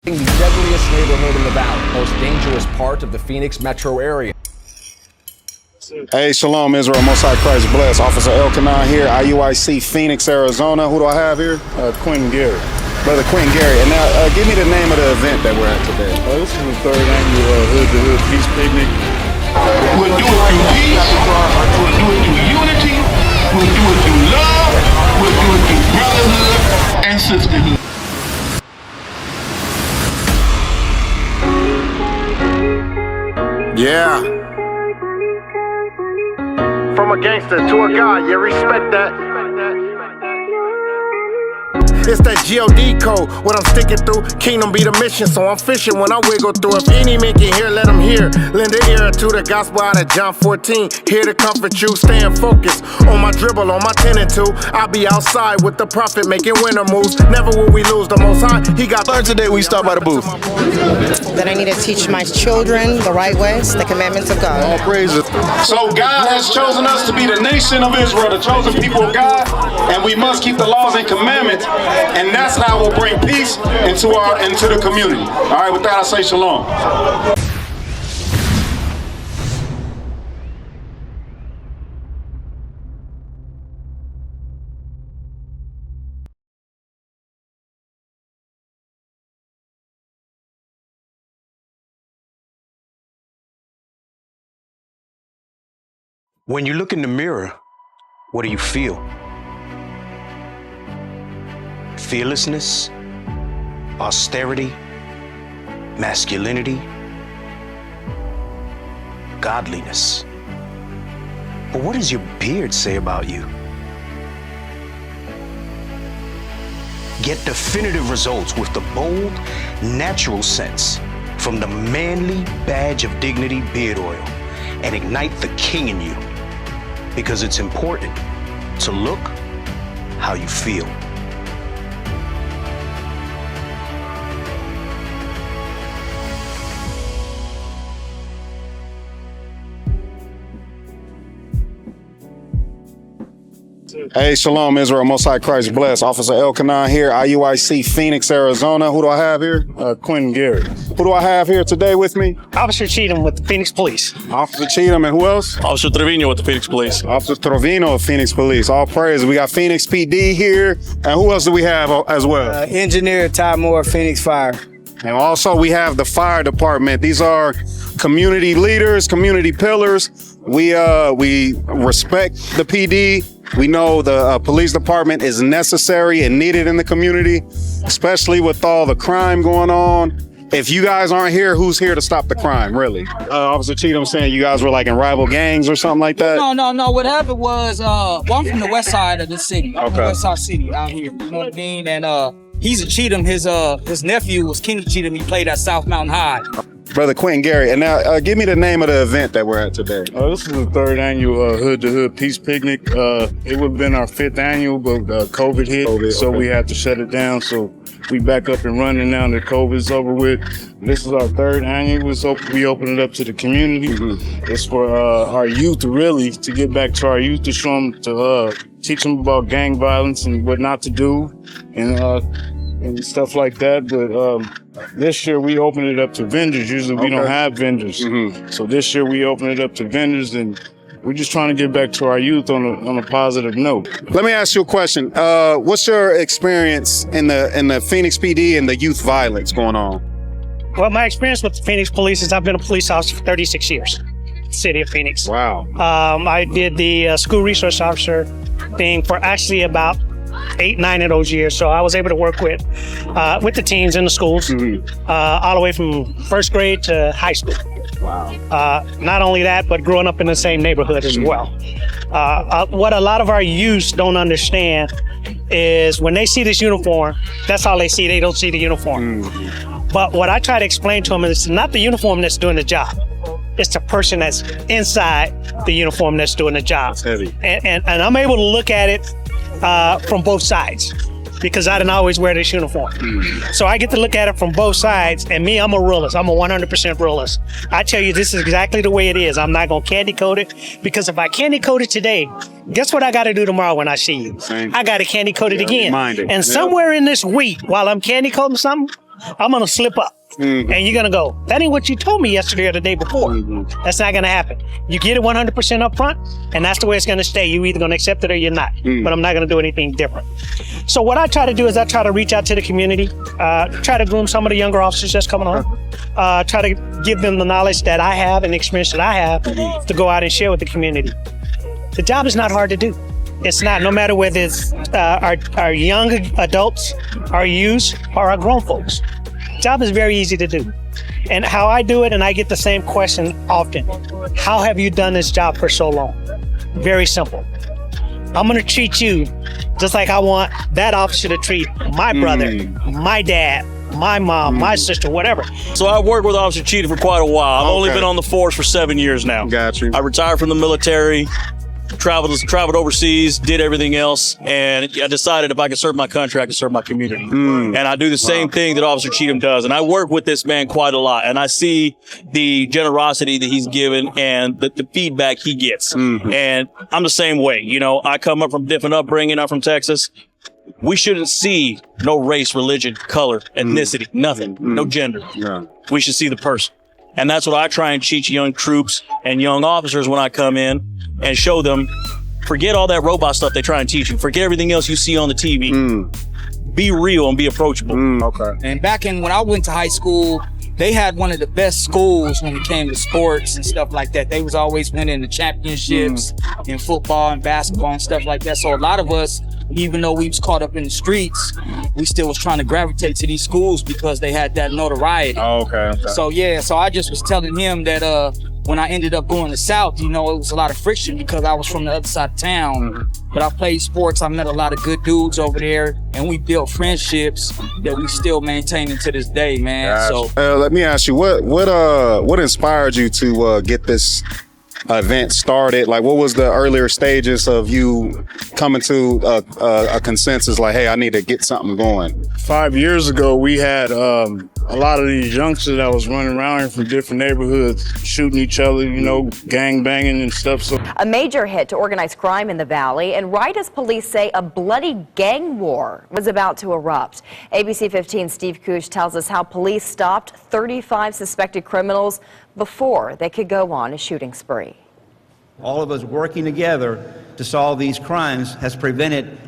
The deadliest neighborhood in the valley, most dangerous part of the Phoenix metro area. Hey, Shalom, Israel, Most High Christ bless. Officer Elkanah here, IUIC, Phoenix, Arizona. Who do I have here? Quentin Gary. Brother Quentin Gary. And now, give me the name of the event that we're at today. This is the third annual Hood to Hood Peace Picnic. We'll do it through peace. We'll do it through unity. We'll do it through love. We'll do it through brotherhood and sisterhood. Yeah. From a gangster to a god, you respect that. It's that G.O.D. code, what I'm sticking through. Kingdom be the mission, so I'm fishing when I wiggle through. If any man can hear, let him hear. Lend an ear to the gospel out of John 14. Here to comfort you, staying focused on my dribble, on my 10 and 2. I'll be outside with the prophet making winter moves. Never will we lose the most high. He got Learn today we stop by the booth. That I need to teach my children the right ways, the commandments of God. All praises. So God has chosen us to be the nation of Israel, the chosen people of God, and we must keep the laws and commandments. And that's how we'll bring peace into the community. All right, with that I say shalom. When you look in the mirror, what do you feel? Fearlessness, austerity, masculinity, godliness. But what does your beard say about you? Get definitive results with the bold, natural sense from the manly badge of dignity beard oil and ignite the king in you, because it's important to look how you feel. Hey, Shalom, Israel, Most High Christ bless. Officer Elkanah here, IUIC, Phoenix, Arizona. Who do I have here? Quentin Gary. Who do I have here today with me? Officer Cheatham with the Phoenix Police. Officer Cheatham, and who else? Officer Trevino with the Phoenix Police. Officer Trevino of Phoenix Police. All praise. We got Phoenix PD here. And who else do we have as well? Engineer Ty Moore, Phoenix Fire. And also we have the fire department. These are community leaders, community pillars. We respect the PD. We know the police department is necessary and needed in the community, especially with all the crime going on. If you guys aren't here, who's here to stop the crime, really? Officer Cheatham saying you guys were like in rival gangs or something like that? No. What happened was, well, I'm from the west side of the city. I'm from West Side City out here. You know what I mean? And he's a Cheatham. His nephew was King Cheatham. He played at South Mountain High. Brother Quentin Gary. And now give me the name of the event that we're at today. This is the third annual Hood to Hood Peace Picnic. It would have been our fifth annual, but COVID hit, so we had to shut it down. So we back up and running now that COVID's over with. This is our third annual. We open it up to the community. It's for our youth, really, to get back to our youth, to show them, to teach them about gang violence and what not to do, and stuff like that. But this year we opened it up to vendors. Usually we don't have vendors. So this year we opened it up to vendors, and we're just trying to get back to our youth on a positive note. Let me ask you a question. What's your experience in the Phoenix PD and the youth violence going on? Well, my experience with the Phoenix Police is I've been a police officer for 36 years, city of Phoenix. Wow. I did the school resource officer thing for actually about 8-9 of those years. So I was able to work with the teens in the schools, all the way from first grade to high school. Wow. Not only that, but growing up in the same neighborhood as well. What a lot of our youths don't understand is when they see this uniform, that's all they see. They don't see the uniform. But what I try to explain to them is it's not the uniform that's doing the job. It's the person that's inside the uniform that's doing the job. That's heavy. And I'm able to look at it from both sides, because I didn't always wear this uniform. So I get to look at it from both sides, and me, I'm a realist. I'm a 100% realist. I tell you, this is exactly the way it is. I'm not gonna candy coat it, because if I candy coat it today, guess what I gotta do tomorrow when I see you? I gotta candy coat it again. And somewhere in this week, while I'm candy coating something, I'm going to slip up. And you're going to go, that ain't what you told me yesterday or the day before. That's not going to happen. You get it 100% up front, and that's the way it's going to stay. You're either going to accept it or you're not. But I'm not going to do anything different. So what I try to do is I try to reach out to the community, try to groom some of the younger officers that's coming on, try to give them the knowledge that I have and the experience that I have to go out and share with the community. The job is not hard to do. It's not, no matter whether it's our young adults, our youth, or our grown folks. Job is very easy to do. And how I do it, and I get the same question often, how have you done this job for so long? Very simple. I'm going to treat you just like I want that officer to treat my brother, my dad, my mom, my sister, whatever. So I've worked with Officer Cheetah for quite a while. I've only been on the force for 7 years now. Got you. I retired from the military, traveled overseas, did everything else, and I decided if I could serve my country, I could serve my community. And I do the same thing that Officer Cheatham does. And I work with this man quite a lot, and I see the generosity that he's given and the feedback he gets. And I'm the same way. You know, I come up from different upbringing. I'm from Texas. We shouldn't see no race, religion, color, ethnicity, nothing, no gender. We should see the person. And that's what I try and teach young troops and young officers when I come in and show them, forget all that robot stuff they try and teach you. Forget everything else you see on the TV. Be real and be approachable. And back when I went to high school, they had one of the best schools when it came to sports and stuff like that. They was always winning the championships in football and basketball and stuff like that. So a lot of us, even though we was caught up in the streets, we still was trying to gravitate to these schools because they had that notoriety. So yeah, so I just was telling him that when I ended up going to South, you know, it was a lot of friction because I was from the other side of town. But I played sports, I met a lot of good dudes over there, and we built friendships that we still maintaining to this day, man. So let me ask you, what inspired you to get this event started? Like, what was the earlier stages of you coming to a consensus like, hey, I need to get something going? 5 years ago, we had a lot of these youngsters that was running around here from different neighborhoods, shooting each other, you know, gang banging and stuff. So a major hit to organized crime in the valley, and right as police say a bloody gang war was about to erupt. ABC 15's Steve Kush tells us how police stopped 35 suspected criminals before they could go on a shooting spree. All of us working together to solve these crimes has prevented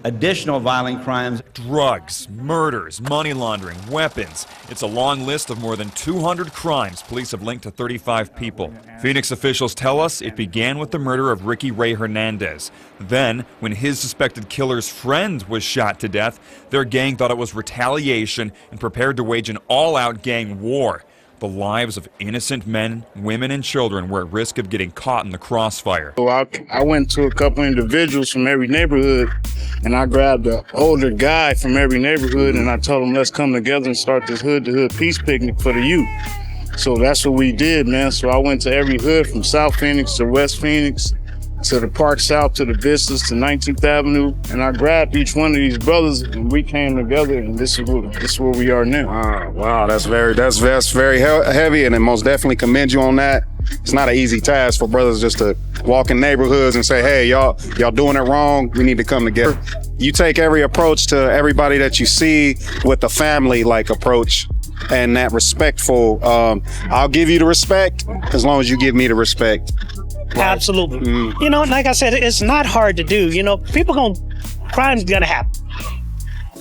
additional violent crimes. Drugs, murders, money laundering, weapons. It's a long list of more than 200 crimes police have linked to 35 people. Phoenix officials tell us it began with the murder of Ricky Ray Hernandez. Then, when his suspected killer's friend was shot to death, their gang thought it was retaliation and prepared to wage an all-out gang war. The lives of innocent men, women, and children were at risk of getting caught in the crossfire. So I went to a couple individuals from every neighborhood, and I grabbed an older guy from every neighborhood, and I told him, let's come together and start this hood-to-hood peace picnic for the youth. So that's what we did, man. So I went to every hood from South Phoenix to West Phoenix, to the Park South, to the Vistas, to 19th Avenue, and I grabbed each one of these brothers, and we came together, and this is where we are now. Wow, that's very heavy, and I most definitely commend you on that. It's not an easy task for brothers just to walk in neighborhoods and say, hey, y'all doing it wrong. We need to come together. You take every approach to everybody that you see with a family-like approach and that respectful. I'll give you the respect as long as you give me the respect. Absolutely. You know, like I said, it's not hard to do. You know, crime's gonna happen.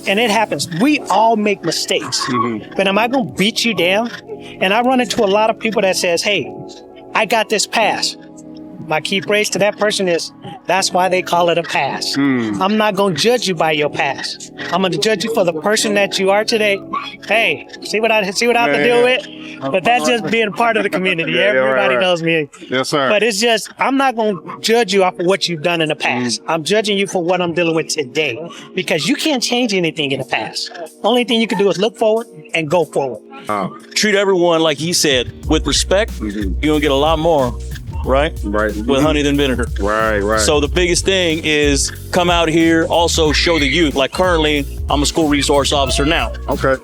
And it happens. We all make mistakes. But am I gonna beat you down? And I run into a lot of people that says, hey, I got this pass. My key phrase to that person is, that's why they call it a pass. I'm not going to judge you by your past. I'm going to judge you for the person that you are today. Hey, see what I have to deal with? But that's just being part of the community. Everybody knows me. Yes, sir. But it's just, I'm not going to judge you off of what you've done in the past. I'm judging you for what I'm dealing with today. Because you can't change anything in the past. Only thing you can do is look forward and go forward. Treat everyone, like he said, with respect. You're going to get a lot more. Right? With honey than vinegar. Right. So the biggest thing is come out here, also show the youth. Like currently, I'm a school resource officer now.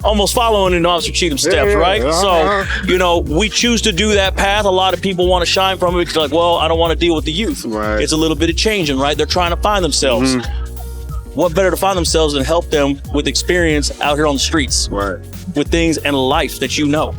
Almost following in Officer Cheatham's steps, right? So, you know, we choose to do that path. A lot of people want to shine from it because they're like, well, I don't want to deal with the youth. It's a little bit of changing, right? They're trying to find themselves. what better to find themselves than help them with experience out here on the streets, with things in life that you know.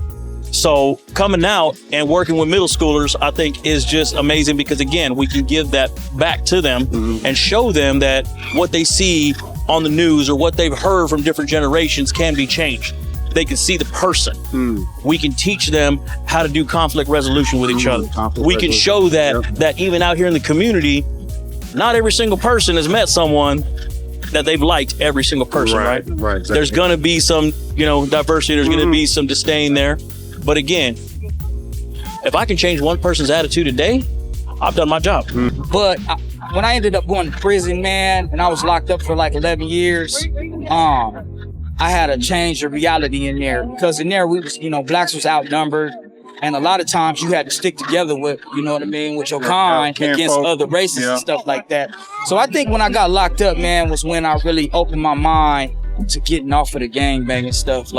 So coming out and working with middle schoolers, I think is just amazing because again, we can give that back to them and show them that what they see on the news or what they've heard from different generations can be changed. They can see the person. We can teach them how to do conflict resolution with each other. We can show that even out here in the community, not every single person has met someone that they've liked every single person, right? Exactly. There's gonna be some, diversity, there's gonna be some disdain there. But again, if I can change one person's attitude a day, I've done my job. But when I ended up going to prison, man, and I was locked up for like 11 years, I had to change the reality in there because in there we was, blacks was outnumbered. And a lot of times you had to stick together with, with your kind against other races and stuff like that. So I think when I got locked up, man, was when I really opened my mind to getting off of the gangbanging stuff,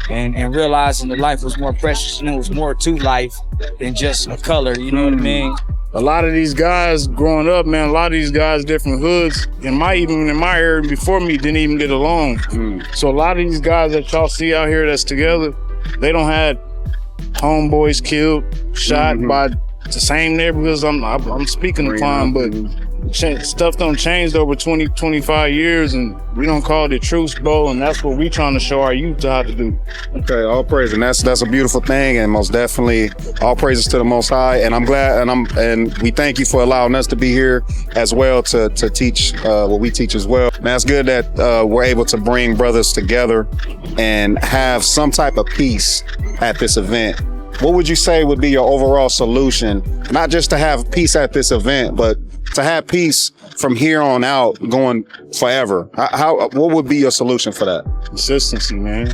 and realizing that life was more precious and there was more to life than just a color, you know what I mean? A lot of these guys growing up, man, a lot of these guys, different hoods, even in my area before me, didn't even get along. So a lot of these guys that y'all see out here that's together, they don't have homeboys killed, shot by the same neighborhoods I'm speaking upon, but stuff don't change over 20, 25 years, and we don't call it Truce Bowl, and that's what we trying to show our youth how to do. Okay, all praise, and that's a beautiful thing, and most definitely all praises to the Most High. And I'm glad, and we thank you for allowing us to be here as well to teach what we teach as well. And that's good that we're able to bring brothers together and have some type of peace at this event. What would you say would be your overall solution, not just to have peace at this event, but to have peace from here on out going forever? What would be your solution for that? Consistency, man.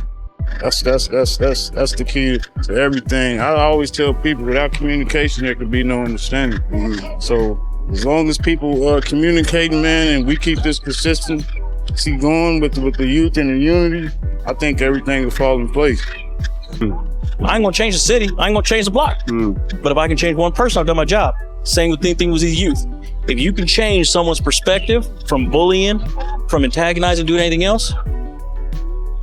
That's the key to everything. I always tell people, without communication, there could be no understanding. So as long as people are communicating, man, and we keep this consistency going with the youth and the unity, I think everything will fall in place. I ain't gonna change the city. I ain't gonna change the block. But if I can change one person, I've done my job. Same thing with these youth. If you can change someone's perspective from bullying, from antagonizing, doing anything else,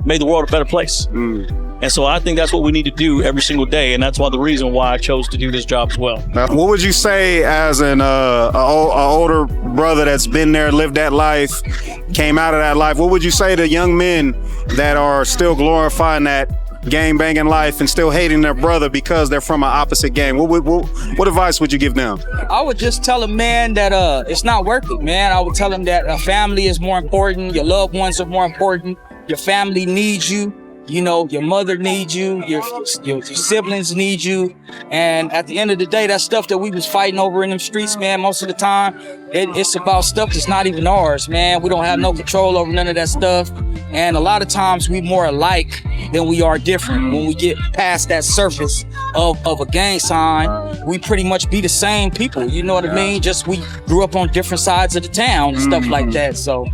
made the world a better place. And so I think that's what we need to do every single day. And that's the reason why I chose to do this job as well. Now, what would you say as an older brother that's been there, lived that life, came out of that life? What would you say to young men that are still glorifying that gang banging life and still hating their brother because they're from an opposite gang? What advice would you give them? I would just tell them, man, that it's not worth it, man. I would tell them that a family is more important. Your loved ones are more important. Your family needs you. Your mother needs you. Your siblings need you. And at the end of the day, that stuff that we was fighting over in them streets, man, most of the time, it's about stuff that's not even ours, man. We don't have no control over none of that stuff. And a lot of times we more alike than we are different. When we get past that surface of a gang sign, we pretty much be the same people. You know what I mean? Just we grew up on different sides of the town and stuff like that. So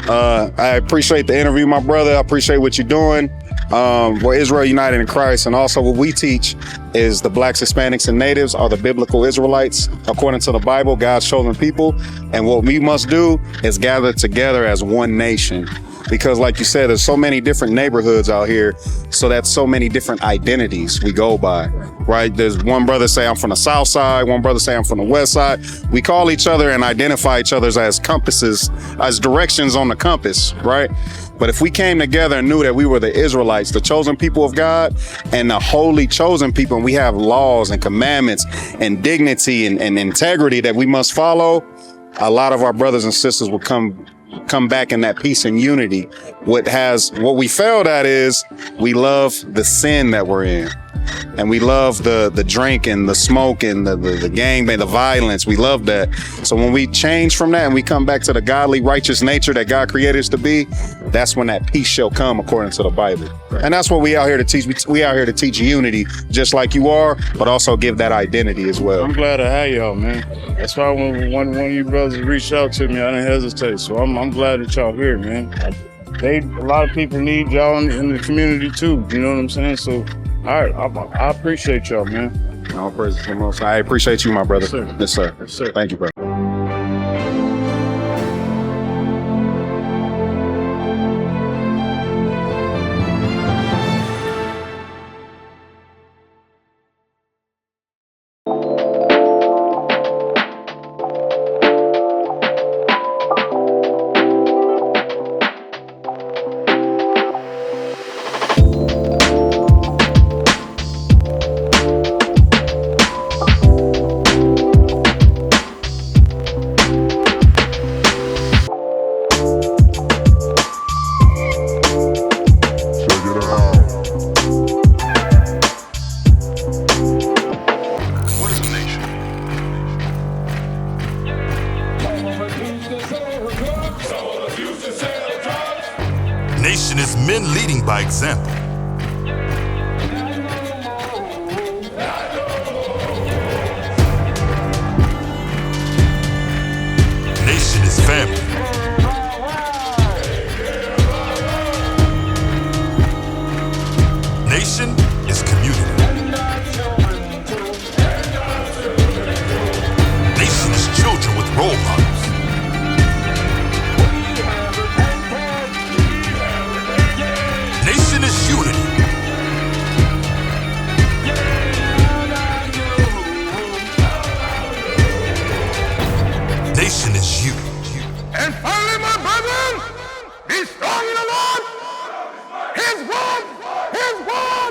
I appreciate the interview, my brother. I appreciate what you're doing. We're Israel United in Christ, and also what we teach is the blacks, Hispanics, and natives are the biblical Israelites, according to the Bible, God's chosen people. And what we must do is gather together as one nation. Because like you said, there's so many different neighborhoods out here, so that's so many different identities we go by, right? There's one brother say I'm from the south side, one brother say I'm from the west side. We call each other and identify each other as compasses, as directions on the compass, right? But if we came together and knew that we were the Israelites, the chosen people of God, and the holy chosen people, and we have laws and commandments and dignity and integrity that we must follow, a lot of our brothers and sisters will come back in that peace and unity. What we failed at is we love the sin that we're in. And we love the drink and the smoke and the gangbang, the violence. We love that. So when we change from that and we come back to the godly, righteous nature that God created us to be, that's when that peace shall come according to the Bible. And that's what we out here to teach. We out here to teach unity, just like you are, but also give that identity as well. I'm glad to have y'all, man. That's why when one of you brothers reached out to me, I didn't hesitate. So I'm glad that y'all here, man. A lot of people need y'all in the community too. You know what I'm saying? So. All right, I appreciate y'all, man. All praise to the Most High. I appreciate you, my brother. Yes, sir. Yes, sir. Yes, sir. Thank you, brother. by example. Nation is family. Nation is community. Nation is children with role models. Nation is unity. Nation is you. And finally, my brethren, be strong in the Lord. His word, his word.